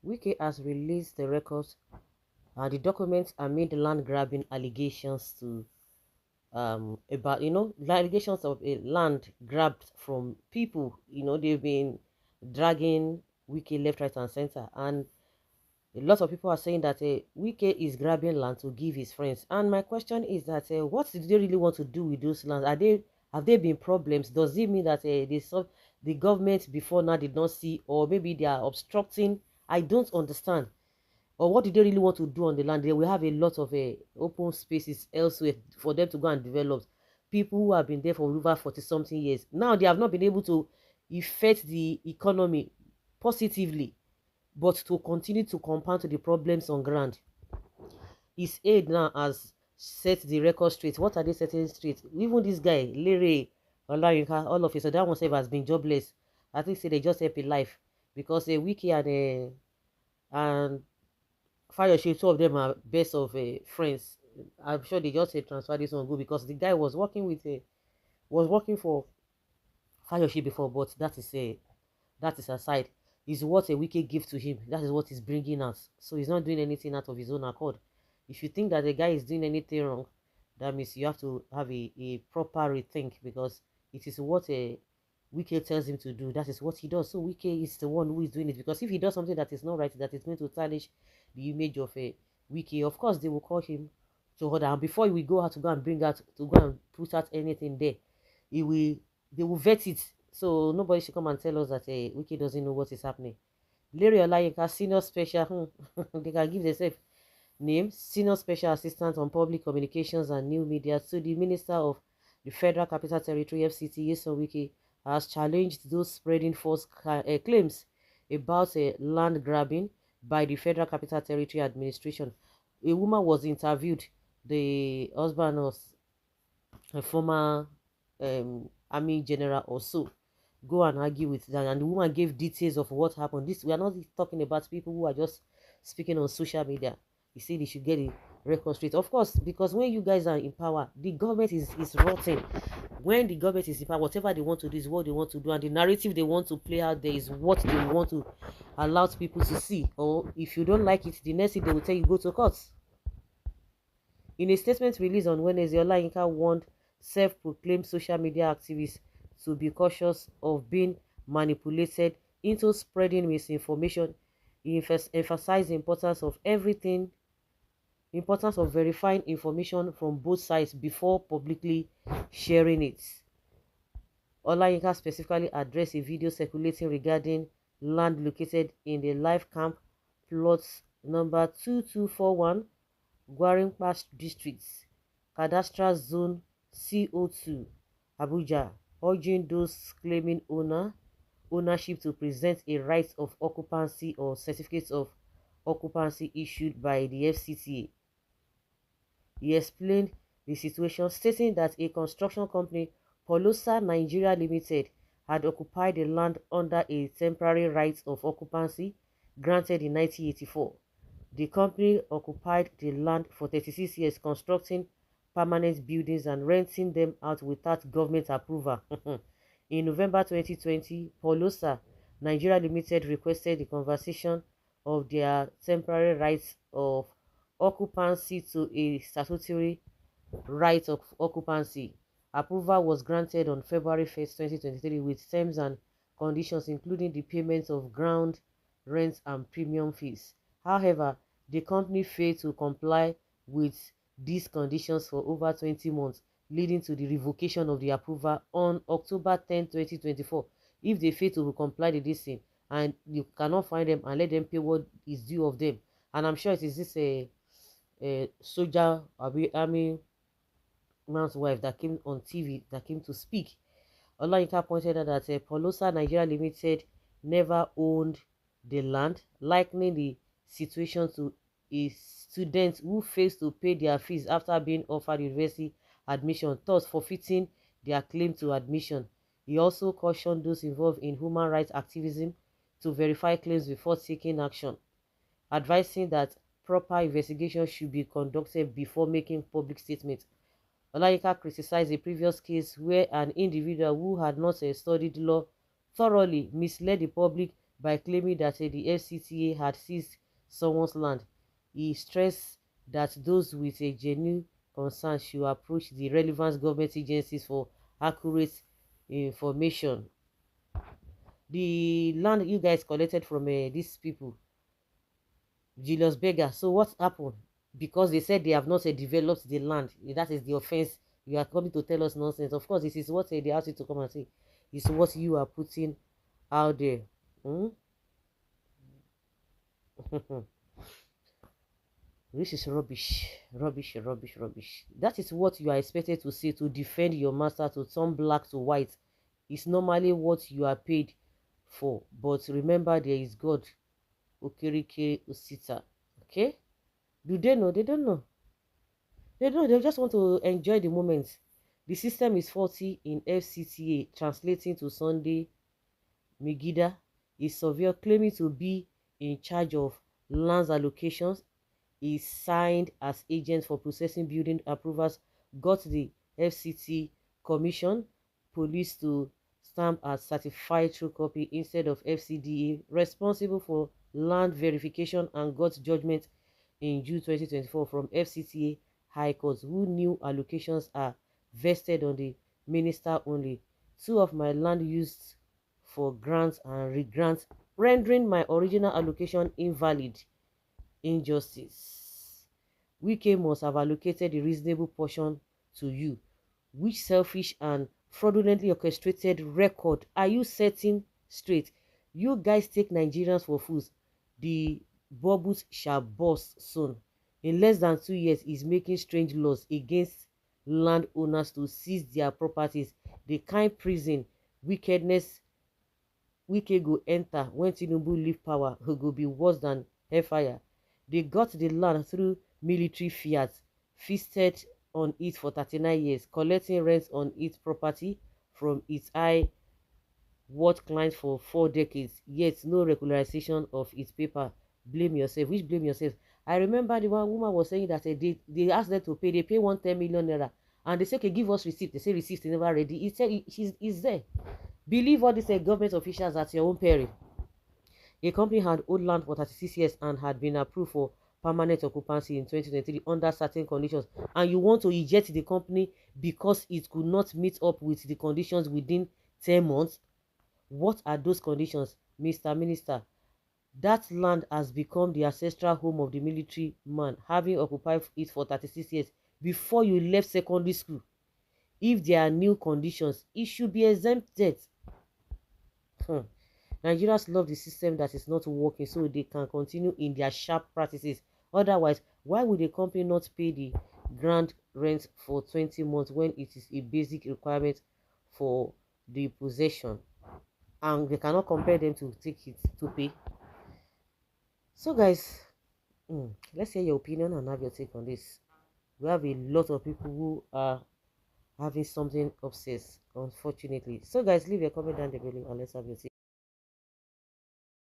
Wike has released the records and the documents amid land grabbing allegations to about the allegations of a land grabbed from people. They've been dragging Wike left, right, and center, and a lot of people are saying that Wike is grabbing land to give his friends. And my question is that what do they really want to do with those lands? Have there been problems? Does it mean that the government before now did not see, or maybe they are obstructing? I don't understand. Or what do they really want to do on the land? They will have a lot of open spaces elsewhere for them to go and develop. People who have been there for over 40 something years. Now they have not been able to affect the economy positively, but to continue to compound to the problems on ground. His aide now has set the record straight. What are they setting straight? Even this guy, Larry Olayinka, all of it, so that one has been jobless. I think say they just help in life because Wiki and Fayoshe, two of them are best of friends. I'm sure they just transfer this one go because the guy was working for Fayoshe before, but that is aside. Is what a wicked gift to him. That is what he's bringing us. So he's not doing anything out of his own accord. If you think that the guy is doing anything wrong, that means you have to have a proper rethink because it is what a wicked tells him to do. That is what he does. So wicked is the one who is doing it because if he does something that is not right, that is going to tarnish the image of a wicked, of course they will call him to order. And before we go out to go and bring out to go and put out anything there, he will they will vet it. So nobody should come and tell us that Wiki doesn't know what is happening. Larry Olayinka, senior special, they can give themselves name, senior special assistant on public communications and new media to the Minister of the Federal Capital Territory (FCT), Yeson Wike, has challenged those spreading false claims about land grabbing by the Federal Capital Territory Administration. A woman was interviewed. The husband was a former army general or so. Go and argue with that, and the woman gave details of what happened. This, we are not talking about people who are just speaking on social media. You see, they should get a record straight, of course, because when you guys are in power, the government is rotting. When the government is in power, whatever they want to do is what they want to do, and the narrative they want to play out there is what they want to allow people to see. Or if you don't like it, the next thing they will tell you, go to court. In a statement released on Wednesday, Olayinka warned self-proclaimed social media activists to be cautious of being manipulated into spreading misinformation. He emphasized the importance of verifying information from both sides before publicly sharing it. Olayinka specifically addressed a video circulating regarding land located in the Life Camp plots number 2241 Gwarinpa District, Cadastral Zone CO2, Abuja, urging those claiming ownership to present a right of occupancy or certificate of occupancy issued by the FCTA. He explained the situation, stating that a construction company, Polosa Nigeria Limited, had occupied the land under a temporary right of occupancy granted in 1984. The company occupied the land for 36 years, constructing permanent buildings and renting them out without government approval. In November 2020, Polosa Nigeria Limited requested the conversion of their temporary rights of occupancy to a statutory right of occupancy. Approval was granted on February 1st, 2023 with terms and conditions including the payment of ground rents and premium fees. However, the company failed to comply with these conditions for over 20 months, leading to the revocation of the approval on October 10, 2024. If they fail to comply with this thing, and you cannot find them and let them pay what is due of them, and I'm sure it is this a soldier, army man's wife that came on TV that came to speak. Olayinka pointed out that Polosa Nigeria Limited never owned the land, likening the situation to a student who fails to pay their fees after being offered university admission, thus forfeiting their claim to admission. He also cautioned those involved in human rights activism to verify claims before taking action, advising that proper investigation should be conducted before making public statements. Olayinka criticized a previous case where an individual who had not studied law thoroughly misled the public by claiming that the FCTA had seized someone's land. He stressed that those with a genuine concern should approach the relevant government agencies for accurate information. The land you guys collected from these people, Julius Berger. So what happened? Because they said they have not developed the land. That is the offense. You are coming to tell us nonsense. Of course, this is what they asked you to come and say. It's what you are putting out there. Hmm? This is rubbish. Rubbish, rubbish, rubbish. That is what you are expected to say to defend your master, to turn black to white. It's normally what you are paid for. But remember, there is God. Okerike Usita. Okay? Do they know? They don't know. They don't. They just want to enjoy the moment. The system is faulty in FCTA, translating to Sunday Megida, a surveyor claiming to be in charge of lands allocations is signed as agent for processing building approvals, got the FCT commission police to stamp as certified true copy instead of FCDA, responsible for land verification, and got judgment in June 2024 from FCTA High Court, who new allocations are vested on the minister only. Two of my land used for grants and re-grants, rendering my original allocation invalid. Injustice. Wike must have allocated a reasonable portion to you. Which selfish and fraudulently orchestrated record are you setting straight? You guys take Nigerians for fools. The bubbles shall burst soon. In less than 2 years, he's making strange laws against landowners to seize their properties. The kind prison wickedness Wike go enter when Tinubu leave power go be worse than hellfire. They got the land through military fiat, feasted on it for 39 years, collecting rents on its property from its high worth clients for 4 decades, yet no regularization of its paper. Blame yourself. Which blame yourself? I remember the one woman was saying that they asked them to pay. They pay 110 million naira. And they say, okay, give us receipt. They say receipt is never ready. He said he's there. Believe all these government officials at your own peril. A company had owned land for 36 years and had been approved for permanent occupancy in 2023 under certain conditions, and you want to eject the company because it could not meet up with the conditions within 10 months? What are those conditions, Mr. Minister? That land has become the ancestral home of the military man, having occupied it for 36 years before you left secondary school. If there are new conditions, it should be exempted. Nigerians love the system that is not working so they can continue in their sharp practices. Otherwise, why would a company not pay the grand rent for 20 months when it is a basic requirement for the possession? And they cannot compel them to take it to pay. So guys, let's hear your opinion and have your take on this. We have a lot of people who are having something obsessed, unfortunately. So guys, leave your comment down below and let's have your take.